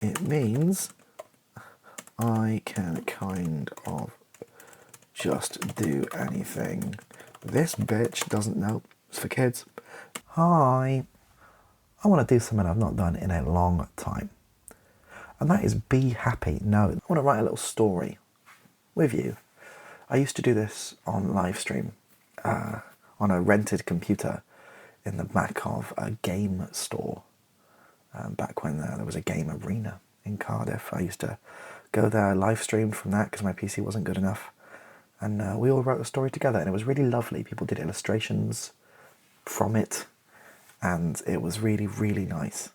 it means I can kind of just do anything. This bitch doesn't know. It's for kids. Hi. I want to do something I've not done in a long time. And that is be happy. No, I want to write a little story with you. I used to do this on live stream on a rented computer in the back of a game store. Back when there was a game arena in Cardiff. I used to go there, live stream from that because my PC wasn't good enough. And we all wrote a story together, and it was really lovely. People did illustrations from it, and it was really, really nice.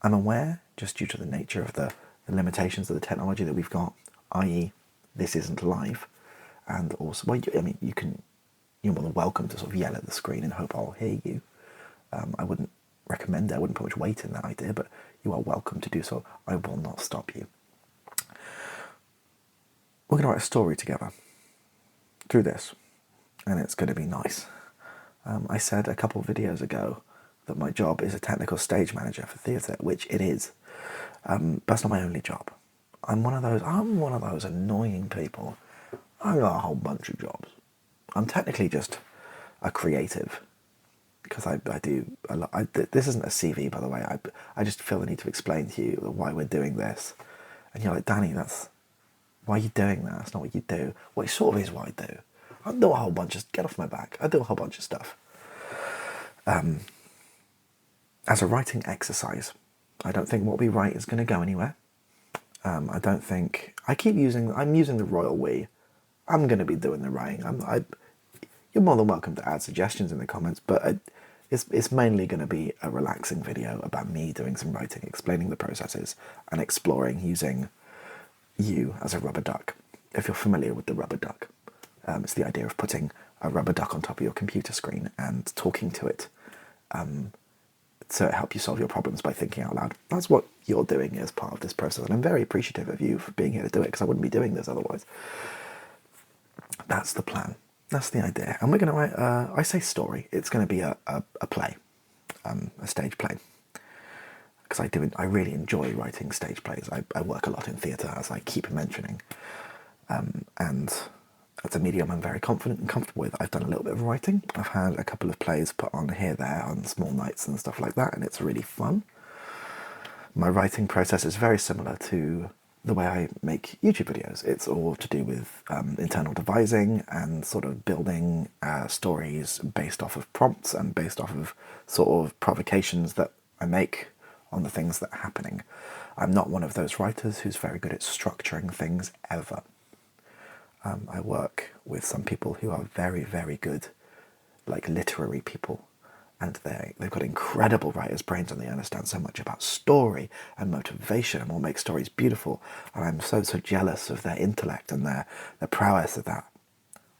I'm aware, just due to the nature of the limitations of the technology that we've got, i.e. this isn't live, and also, well, you're more than welcome to sort of yell at the screen and hope I'll hear you. I wouldn't recommend it, I wouldn't put much weight in that idea, but you are welcome to do so. I will not stop you. We're going to write a story together through this, and it's going to be nice. I said a couple of videos ago that my job is a technical stage manager for theatre, which it is. But that's not my only job. I'm one of those annoying people. I've got a whole bunch of jobs. I'm technically just a creative, because I do a lot. This isn't a CV, by the way. I just feel the need to explain to you why we're doing this. And you're like, Danny, why are you doing that? That's not what you do. Well, it sort of is what I do. I do a whole bunch of, get off my back. I do a whole bunch of stuff. As a writing exercise, I don't think what we write is going to go anywhere. I don't think, I'm using the royal we. I'm going to be doing the writing. You're more than welcome to add suggestions in the comments, but it's mainly going to be a relaxing video about me doing some writing, explaining the processes, and exploring using you as a rubber duck. If you're familiar with the rubber duck, it's the idea of putting a rubber duck on top of your computer screen and talking to it to help you solve your problems by thinking out loud. That's what you're doing as part of this process, and I'm very appreciative of you for being here to do it, because I wouldn't be doing this otherwise. That's the plan. That's the idea. And we're going to write, I say story, it's going to be a play, a stage play. Because I really enjoy writing stage plays. I work a lot in theatre, as I keep mentioning. And it's a medium I'm very confident and comfortable with. I've done a little bit of writing. I've had a couple of plays put on here, there, on small nights and stuff like that, and it's really fun. My writing process is very similar to the way I make YouTube videos. It's all to do with internal devising and sort of building stories based off of prompts and based off of sort of provocations that I make on the things that are happening. I'm not one of those writers who's very good at structuring things ever. I work with some people who are very, very good, like literary people, and they've got incredible writer's brains, and they understand so much about story and motivation and what makes stories beautiful. And I'm so jealous of their intellect and their prowess of that.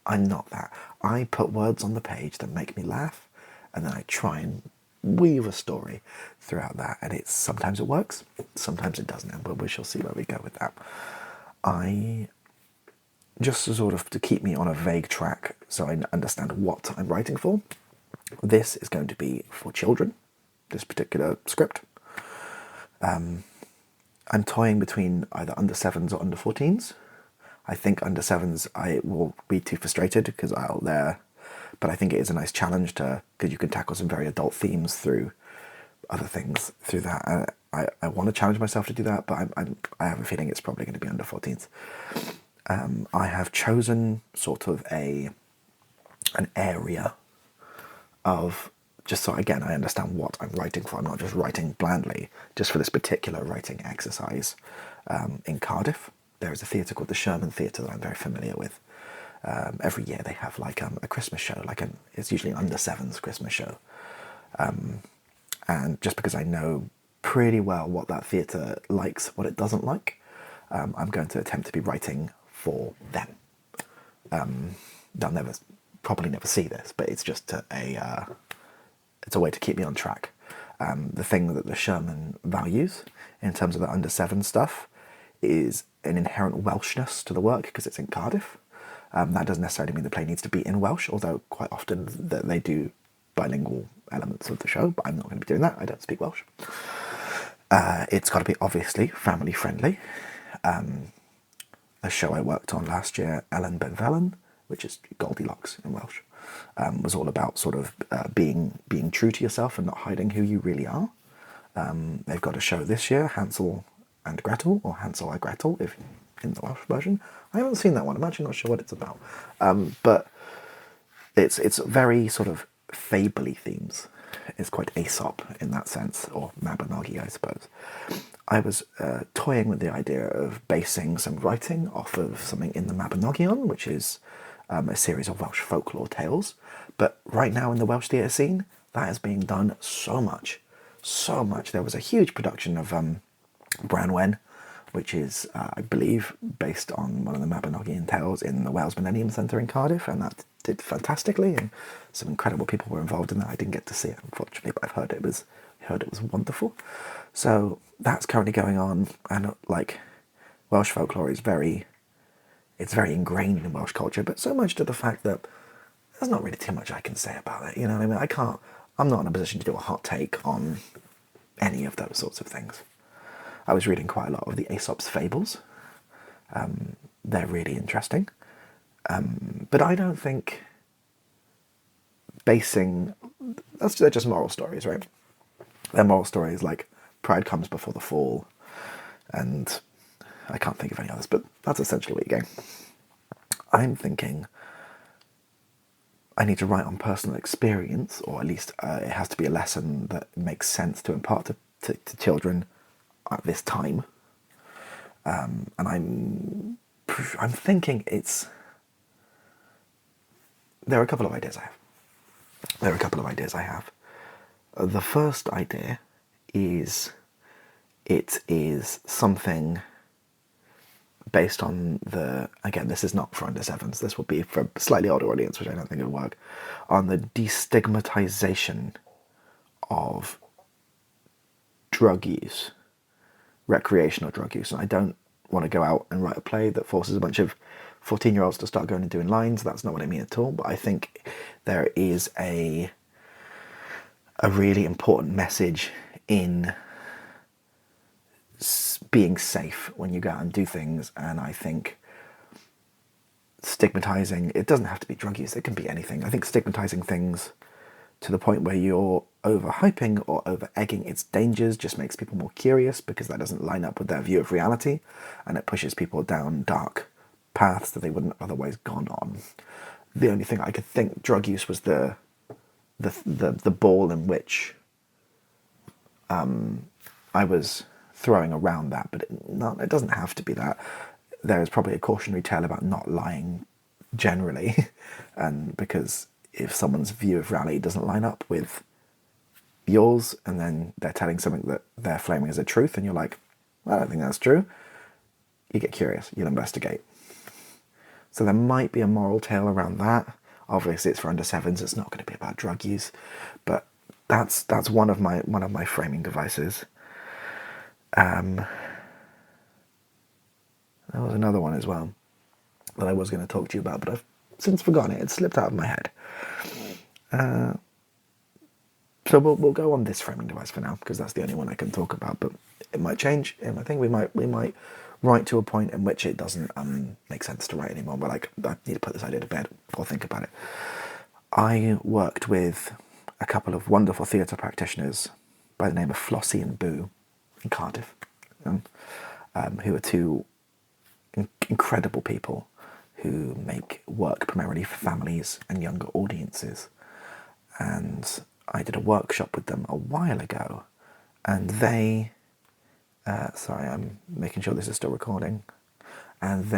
I'm not that. I put words on the page that make me laugh, and then I try and weave a story throughout that. And sometimes it works, sometimes it doesn't, but we shall see where we go with that. Just to keep me on a vague track so I understand what I'm writing for, this is going to be for children, this particular script. I'm toying between either under 7s or under 14s. I think under 7s I will be too frustrated because but I think it is a nice challenge because you can tackle some very adult themes through other things through that. I want to challenge myself to do that, but I have a feeling it's probably going to be under 14s. I have chosen sort of an area of, just so again I understand what I'm writing for. I'm not just writing blandly, just for this particular writing exercise. In Cardiff, there is a theatre called the Sherman Theatre that I'm very familiar with. Every year they have like a Christmas show, it's usually an under 7s Christmas show. And just because I know pretty well what that theatre likes, what it doesn't like, I'm going to attempt to be writing for them. They'll probably never see this, but it's just it's a way to keep me on track. The thing that the Sherman values in terms of the under 7 stuff is an inherent Welshness to the work because it's in Cardiff. That doesn't necessarily mean the play needs to be in Welsh, although quite often they do bilingual elements of the show, but I'm not going to be doing that. I don't speak Welsh. It's got to be obviously family friendly. A show I worked on last year, Ellen Benvellen, which is Goldilocks in Welsh, was all about sort of being true to yourself and not hiding who you really are. They've got a show this year, Hansel and Gretel, or Hansel and Gretel, if in the Welsh version. I haven't seen that one. I'm actually not sure what it's about, but it's very sort of fable-y themes. It's quite Aesop in that sense, or Mabinogi, I suppose. I was toying with the idea of basing some writing off of something in the Mabinogion, which is a series of Welsh folklore tales. But right now in the Welsh theatre scene, that is being done so much. So much. There was a huge production of Branwen, which is, I believe, based on one of the Mabinogion tales in the Wales Millennium Centre in Cardiff, and that did fantastically, and some incredible people were involved in that. I didn't get to see it, unfortunately, but I've heard it was wonderful. So that's currently going on, and like Welsh folklore is very ingrained in Welsh culture, but so much to the fact that there's not really too much I can say about it. You know what I mean? I'm not in a position to do a hot take on any of those sorts of things. I was reading quite a lot of the Aesop's fables. They're really interesting. But I don't think they're just moral stories, right? They're moral stories like pride comes before the fall, and I can't think of any others, but that's essentially what you're getting. I'm thinking I need to write on personal experience, or at least it has to be a lesson that makes sense to impart to children at this time. And I'm thinking there are a couple of ideas I have. The first idea is it is something based on again, this is not for under sevens, this will be for a slightly older audience, which I don't think will work, on the destigmatization of drug use, recreational drug use. And I don't want to go out and write a play that forces a bunch of 14-year-olds to start going and doing lines. That's not what I mean at all. But I think there is a really important message in being safe when you go out and do things. And I think stigmatizing, it doesn't have to be drug use, it can be anything. I think stigmatizing things to the point where you're overhyping or over-egging its dangers just makes people more curious, because that doesn't line up with their view of reality, and it pushes people down dark paths that they wouldn't otherwise gone on. The only thing I could think drug use was the ball in which I was throwing around that, but it doesn't have to be that. There is probably a cautionary tale about not lying generally, and because if someone's view of reality doesn't line up with yours, and then they're telling something that they're framing as a truth, and you're like, well, I don't think that's true, you get curious, you'll investigate. So there might be a moral tale around that. Obviously, it's for under sevens. It's not going to be about drug use, but that's one of my framing devices. There was another one as well that I was going to talk to you about, but I've since forgotten it. It slipped out of my head. So we'll go on this framing device for now, because that's the only one I can talk about. But it might change, and I think we might write to a point in which it doesn't make sense to write anymore. But like, I need to put this idea to bed or think about it. I worked with a couple of wonderful theatre practitioners by the name of Flossie and Boo in Cardiff, who are two incredible people who make work primarily for families and younger audiences. And I did a workshop with them a while ago, and they, sorry, I'm making sure this is still recording, and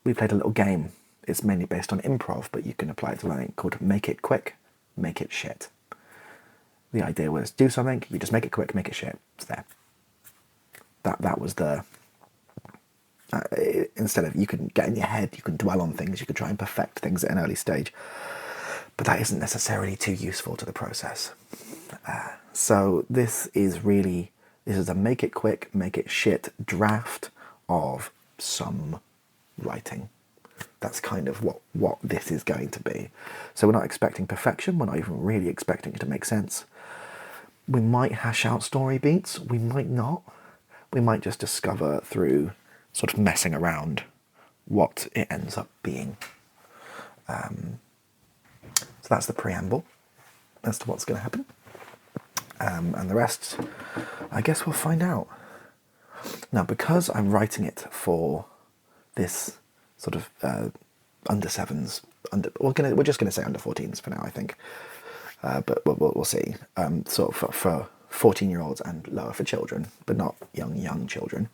we played a little game. It's mainly based on improv, but you can apply it to learning, called Make It Quick, Make It Shit. The idea was do something, you just make it quick, make it shit, it's there. That was the... instead of, you can get in your head, you can dwell on things, you can try and perfect things at an early stage, but that isn't necessarily too useful to the process. So this is a make it quick, make it shit draft of some writing. That's kind of what this is going to be. So we're not expecting perfection, we're not even really expecting it to make sense. We might hash out story beats, we might not. We might just discover through sort of messing around what it ends up being. So that's the preamble as to what's going to happen. And the rest, I guess we'll find out. Now, because I'm writing it for this sort of under 7s, we're just going to say under 14s for now, I think. But we'll see. Sort of for 14-year-olds and lower for children, but not young children.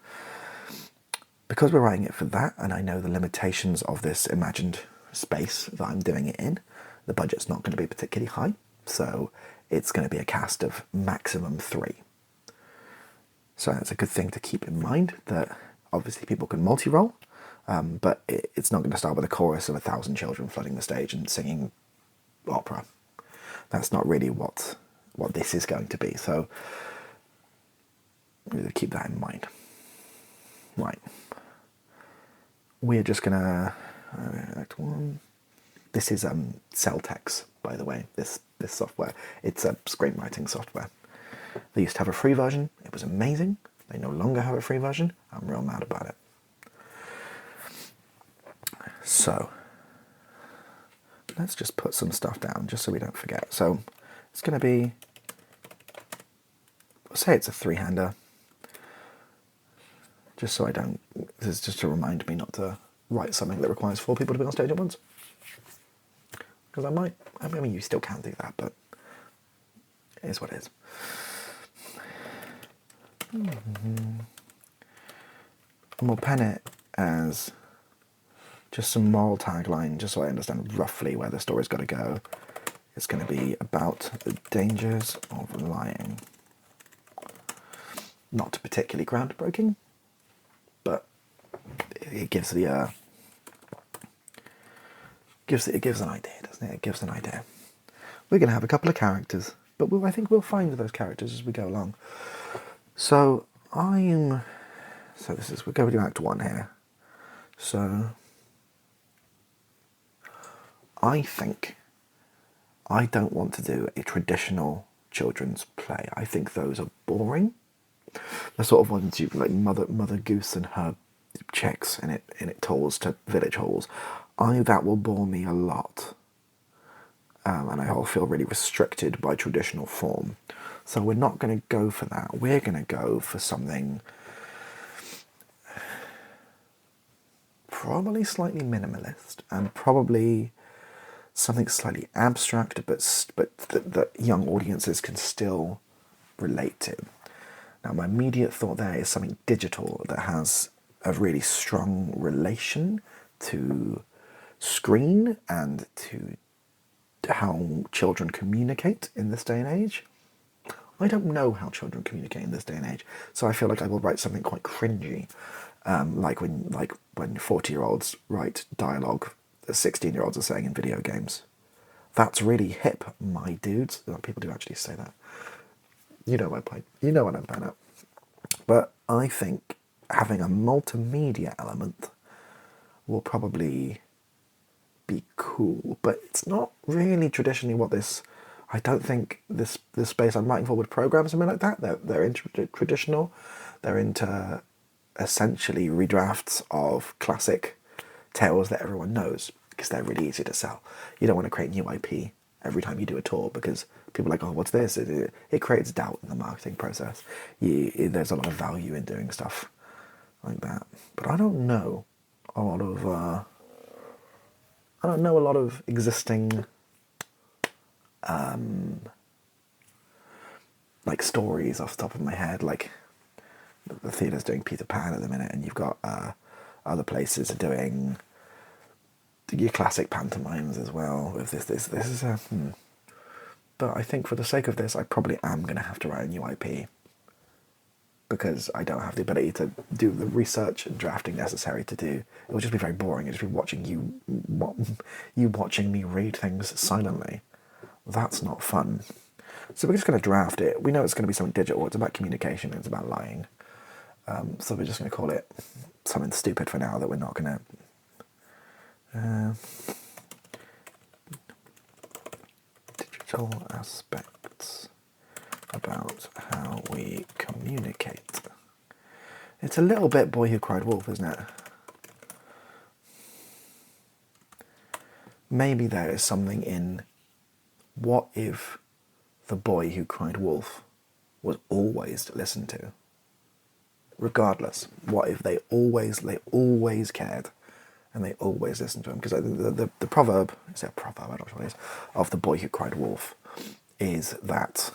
Because we're writing it for that, and I know the limitations of this imagined space that I'm doing it in, the budget's not going to be particularly high, so it's going to be a cast of maximum 3. So that's a good thing to keep in mind, that obviously people can multi-roll, but it's not going to start with a chorus of 1,000 children flooding the stage and singing opera. That's not really what this is going to be, so really keep that in mind. Right. We're just going to... Act 1. This is Celtex, by the way, this software. It's a screenwriting software. They used to have a free version. It was amazing. They no longer have a free version. I'm real mad about it. So, let's just put some stuff down, just so we don't forget. So, it's going to be... say it's a 3-hander. Just so I don't... This is just to remind me not to write something that requires 4 people to be on stage at once. Because I mean, you still can do that, but it is what it is. And we'll pen it as just some moral tagline, just so I understand roughly where the story's got to go. It's going to be about the dangers of lying. Not particularly groundbreaking, but it gives the it gives an idea, doesn't it? It gives an idea. We're going to have a couple of characters, but I think we'll find those characters as we go along. So we're going to do Act 1 here. So I think I don't want to do a traditional children's play. I think those are boring. The sort of ones you like Mother Goose and her chicks and it tolls to village halls. That will bore me a lot. And I'll feel really restricted by traditional form. So we're not going to go for that. We're going to go for something probably slightly minimalist and probably something slightly abstract, but that young audiences can still relate to. Now, my immediate thought there is something digital that has a really strong relation to screen and to how children communicate in this day and age. I don't know how children communicate in this day and age, so I feel like I will write something quite cringy, like when 40-year-olds write dialogue that 16-year-olds are saying in video games. That's really hip, my dudes. People do actually say that. You know my point. You know what I'm playing at. But I think having a multimedia element will probably be cool, but it's not really traditionally what this... I don't think this space I'm writing for would program something like that. They're into traditional. They're into essentially redrafts of classic tales that everyone knows because they're really easy to sell. You don't want to create new IP every time you do a tour because people are like, oh, what's this? It creates doubt in the marketing process. There's a lot of value in doing stuff like that. But I don't know a lot of existing like stories off the top of my head. Like the theatre's doing Peter Pan at the minute, and you've got other places are doing your classic pantomimes as well. With this is a. But I think for the sake of this, I probably am going to have to write a new IP because I don't have the ability to do the research and drafting necessary to do. It will just be very boring. It'll just be watching you watching me read things silently. That's not fun. So we're just going to draft it. We know it's going to be something digital. It's about communication. It's about lying. So we're just going to call it something stupid for now that we're not going to... digital aspects about how we communicate. It's a little bit Boy Who Cried Wolf, isn't it? Maybe there is something in what if the boy who cried wolf was always listened to? Regardless, what if they always cared and they always listened to him? Because the proverb, is it a proverb? I don't know what it is, of the boy who cried wolf is that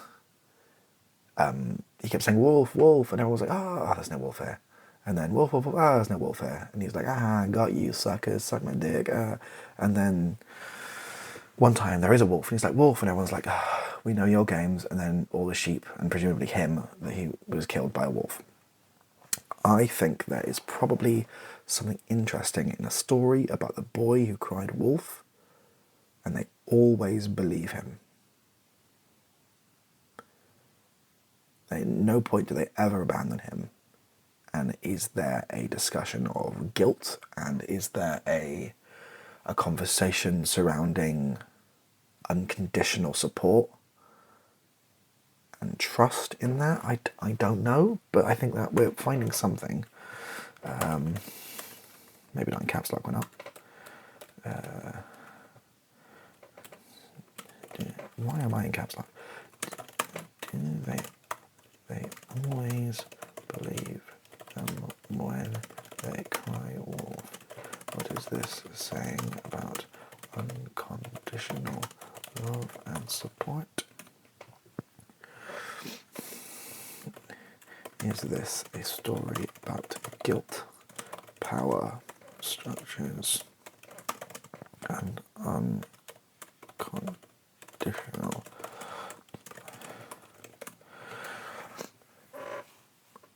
he kept saying wolf, wolf, and everyone was like, oh, there's no wolf here. And then wolf, wolf, wolf, ah, there's no wolf here. And he's like, got you, suckers, suck my dick. And then one time there is a wolf, and he's like, wolf, and everyone's like, we know your games. And then all the sheep, and presumably him, that he was killed by a wolf. I think there is probably something interesting in a story about the boy who cried wolf, and they always believe him. At no point do they ever abandon him. And is there a discussion of guilt? And is there a conversation surrounding unconditional support and trust in that? I don't know, but I think that we're finding something. Maybe not in caps lock, why not? Why am I in caps lock? They always believe them when they cry wolf. What is this saying about unconditional love and support? Is this a story about guilt, power, structures, and unconditional?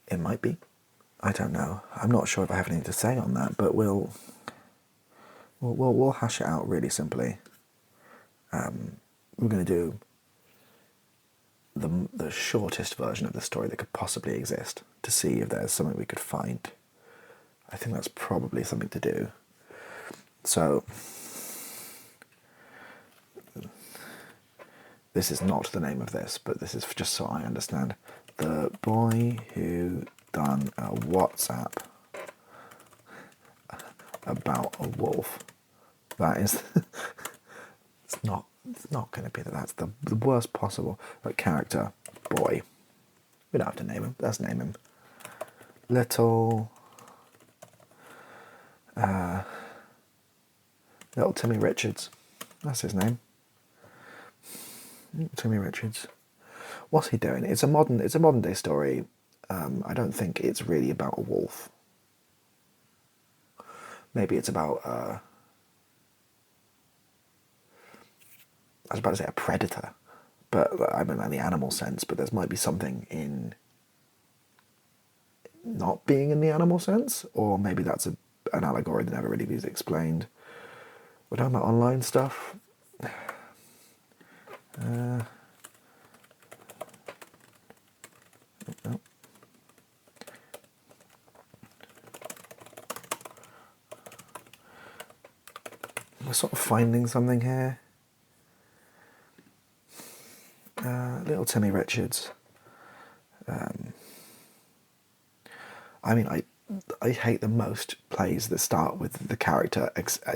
It might be. I don't know. I'm not sure if I have anything to say on that, but we'll hash it out really simply. We're going to do the shortest version of the story that could possibly exist to see if there's something we could find. I think that's probably something to do. So, this is not the name of this, but this is just so I understand. The boy who done a WhatsApp about a wolf. That is, it's not going to be that. That's the worst possible. But character, boy. We don't have to name him. Let's name him. Little Timmy Richards. That's his name. Timmy Richards. What's he doing? It's a modern day story. I don't think it's really about a wolf. Maybe it's about I was about to say a predator, but I mean in the animal sense. But there might be something in not being in the animal sense, or maybe that's an allegory that never really is explained. We're talking about online stuff. No. We're sort of finding something here. Little Timmy Richards. I mean, I hate the most plays that start with the character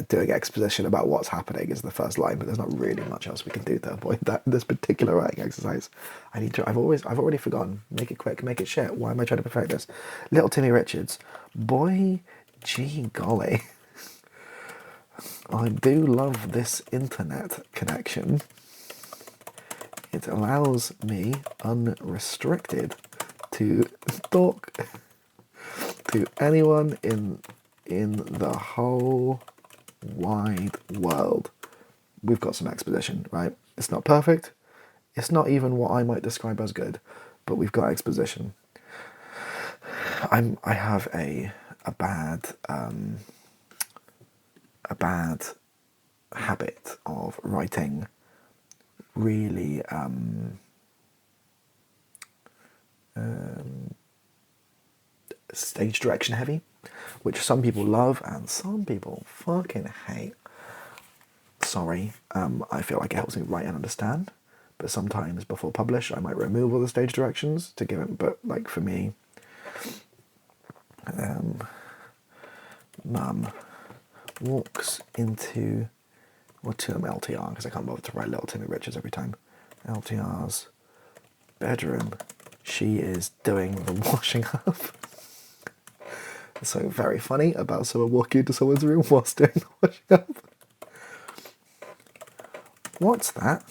doing exposition about what's happening as the first line, but there's not really much else we can do to avoid that. This particular writing exercise, I've already forgotten. Make it quick, make it shit. Why am I trying to perfect this? Little Timmy Richards, boy, gee golly, I do love this internet connection. It allows me unrestricted to talk to anyone in the whole wide world. We've got some exposition, right? It's not perfect. It's not even what I might describe as good, but we've got exposition. I have a bad habit of writing really stage direction heavy, which some people love and some people fucking hate. Sorry, I feel like it helps me write and understand, but sometimes before publish I might remove all the stage directions to give it, but like for me, Mum walks into, or to LTR, because I can't bother to write Little Timmy Richards every time, LTR's bedroom. She is doing the washing up. It's something very funny about someone walking into someone's room whilst doing the washing up. What's that?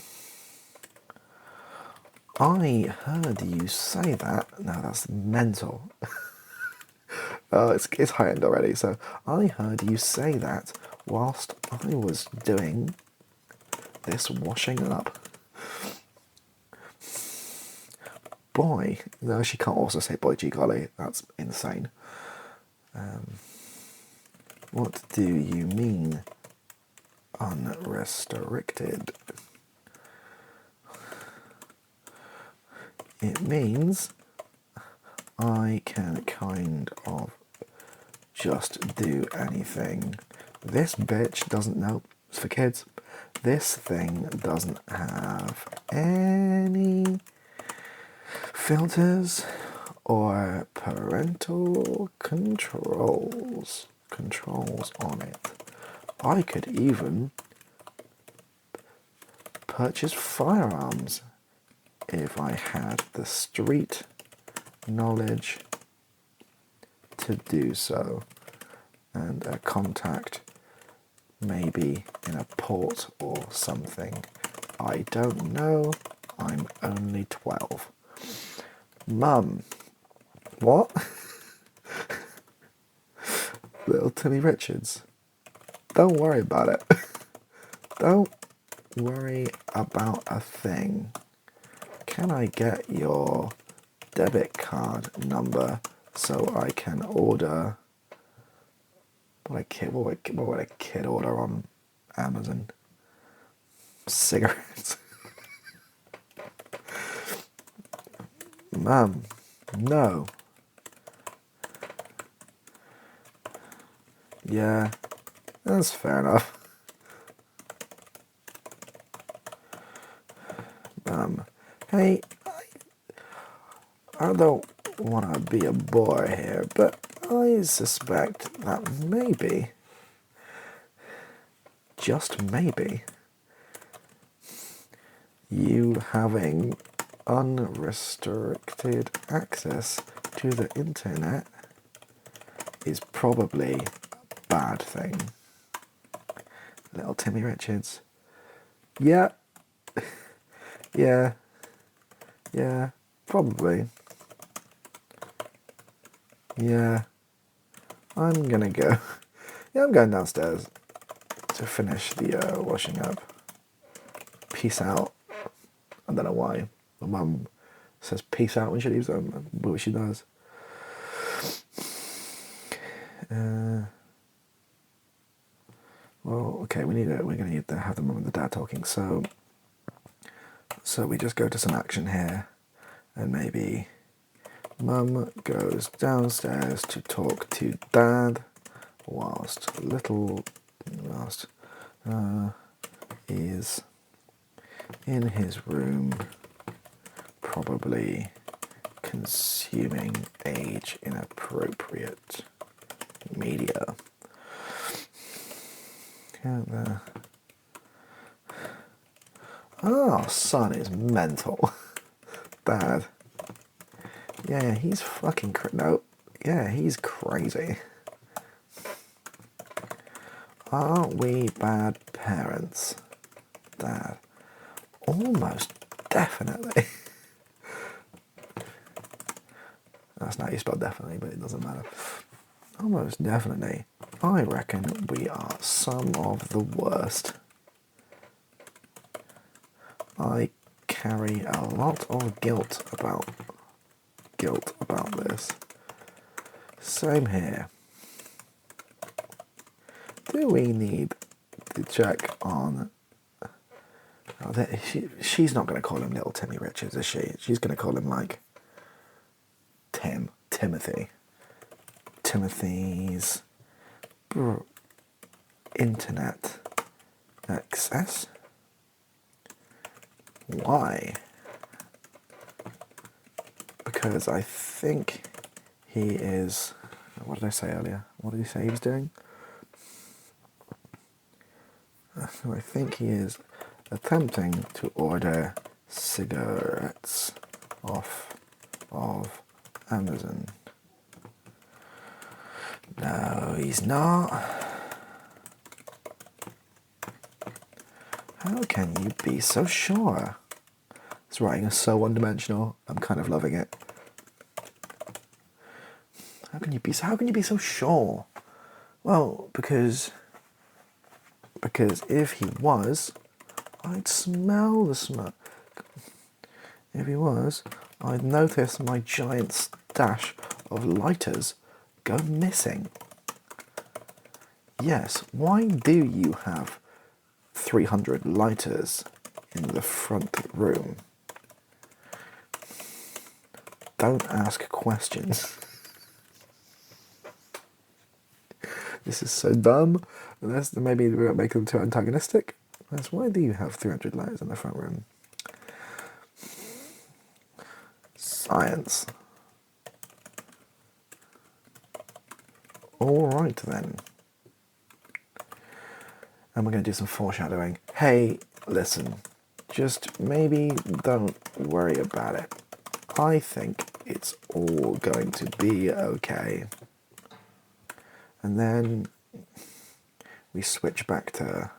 I heard you say that. No, that's mental. Oh, it's high end already. So I heard you say that whilst I was doing this washing up. Boy, no, she can't also say boy gee golly. That's insane. What do you mean, unrestricted? It means I can kind of just do anything. This bitch doesn't know. It's for kids. This thing doesn't have any filters or parental controls on it. I could even purchase firearms if I had the street knowledge to do so, and a contact maybe in a port or something. I don't know, I'm only 12. Mum, what? Little Timmy Richards, don't worry about it. Don't worry about a thing. Can I get your debit card number so I can order? What would a kid order on Amazon? Cigarettes. Mum, no. Yeah, that's fair enough. Hey, I don't want to be a bore here, but I suspect that maybe, just maybe, you having unrestricted access to the internet is probably a bad thing. Little Timmy Richards. Yeah. Yeah, probably. Yeah, I'm gonna go. Yeah, I'm going downstairs to finish the washing up. Peace out. I don't know why. My mum says peace out when she leaves home, but she does. Well, okay, we're gonna need to have the mum and the dad talking. So we just go to some action here, and maybe Mum goes downstairs to talk to Dad, whilst is in his room, probably consuming age-inappropriate media. Oh, son is mental. Dad. Yeah, he's fucking he's crazy. Aren't we bad parents, Dad? Almost definitely. That's not how you spell definitely, but it doesn't matter. Almost definitely. I reckon we are some of the worst. I carry a lot of guilt about this. Same here. Do we need to check on... she's not going to call him Little Timmy Richards, is she? She's going to call him, like, Timothy. Timothy's internet access. Why? Because I think he is... What did I say earlier? What did he say he was doing? So I think he is attempting to order cigarettes off of Amazon. No, he's not. How can you be so sure? This writing is so one-dimensional. I'm kind of loving it. How can you be so sure? Well, because if he was, I'd smell the smoke. If he was, I'd notice my giant stash of lighters go missing. Yes, why do you have 300 lighters in the front room? Don't ask questions. This is so dumb. Maybe we won't make them too antagonistic. That's why do you have 300 lighters in the front room? Science. Alright then. And we're going to do some foreshadowing. Hey, listen, just maybe don't worry about it. I think it's all going to be okay. And then we switch back to...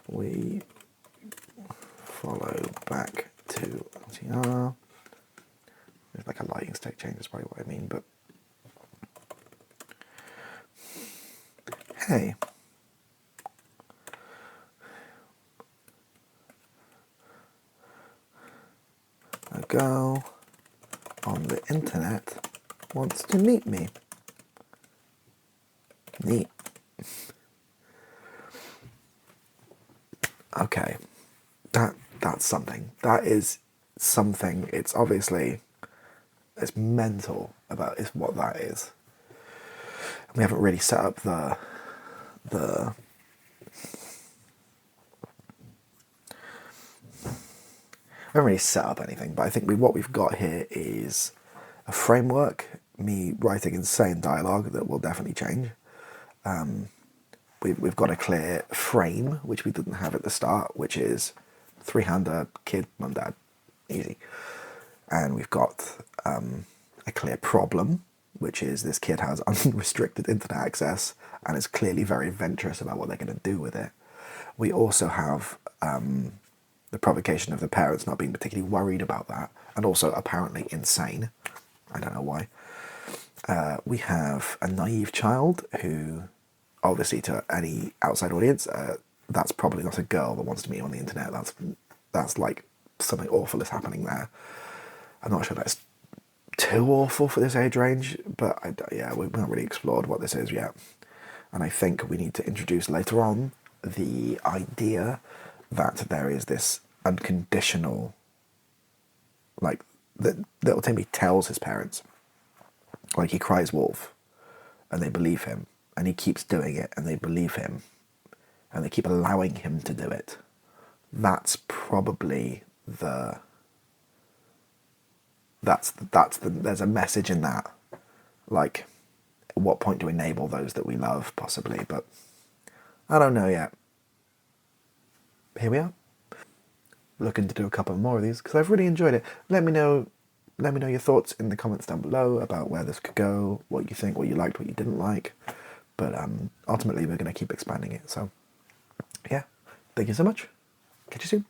We follow back to LTR. There's like a lighting state change, is probably what I mean, but... Hey. A girl on the internet wants to meet me. Neat. Okay. That's something. That is something. It's obviously... It's mental about what that is. We haven't really set up the I haven't really set up anything, but I think what we've got here is a framework, me writing insane dialogue that will definitely change. We've got a clear frame, which we didn't have at the start, which is three-hander, kid, mum, dad, easy. And we've got a clear problem, which is this kid has unrestricted internet access and is clearly very adventurous about what they're going to do with it. We also have the provocation of the parents not being particularly worried about that, and also apparently insane. I don't know why. We have a naive child who, obviously to any outside audience, that's probably not a girl that wants to meet on the internet. That's like something awful is happening there. I'm not sure that's too awful for this age range, but yeah, we've not really explored what this is yet. And I think we need to introduce later on the idea that there is this unconditional, like, that little Timmy tells his parents, like, he cries wolf, and they believe him, and he keeps doing it, and they believe him, and they keep allowing him to do it. That's probably there's a message in that. Like, at what point do we enable those that we love, possibly, but I don't know yet. Here we are. Looking to do a couple more of these, because I've really enjoyed it. Let me know your thoughts in the comments down below about where this could go, what you think, what you liked, what you didn't like. But ultimately, we're going to keep expanding it. So, yeah, thank you so much. Catch you soon.